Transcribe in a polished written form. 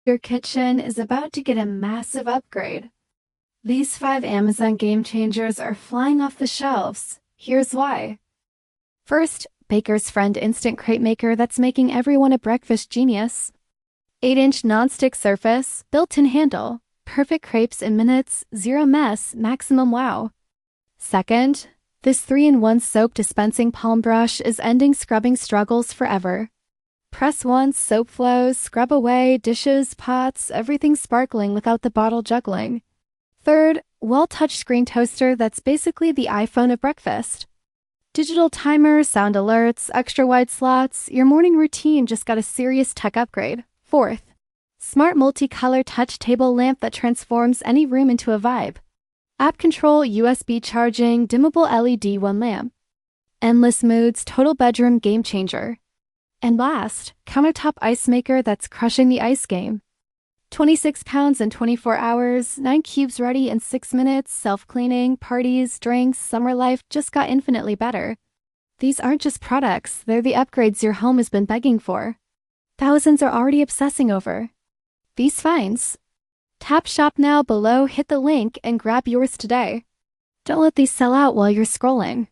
Your kitchen is about to get a massive upgrade. These 5 Amazon game changers are flying off the shelves. Here's why. First, Baker's Friend Instant Crepe Maker that's making everyone a breakfast genius. 8-inch non-stick surface, built-in handle, perfect crepes in minutes, zero mess, maximum wow. Second, this 3-in-1 soap dispensing palm brush is ending scrubbing struggles forever. Press once, soap flows, scrub away, dishes, pots, everything sparkling without the bottle juggling. Third, Well touchscreen toaster that's basically the iPhone of breakfast. Digital timer, sound alerts, extra wide slots, your morning routine just got a serious tech upgrade. Fourth, smart multicolor touch table lamp that transforms any room into a vibe. App control, USB charging, dimmable LED one lamp. Endless moods, total bedroom game changer. And last, countertop ice maker that's crushing the ice game. 26 pounds in 24 hours, 9 cubes ready in 6 minutes, self-cleaning, parties, drinks, summer life just got infinitely better. These aren't just products, they're the upgrades your home has been begging for. Thousands are already obsessing over. These finds. Tap shop now below, hit the link, and grab yours today. Don't let these sell out while you're scrolling.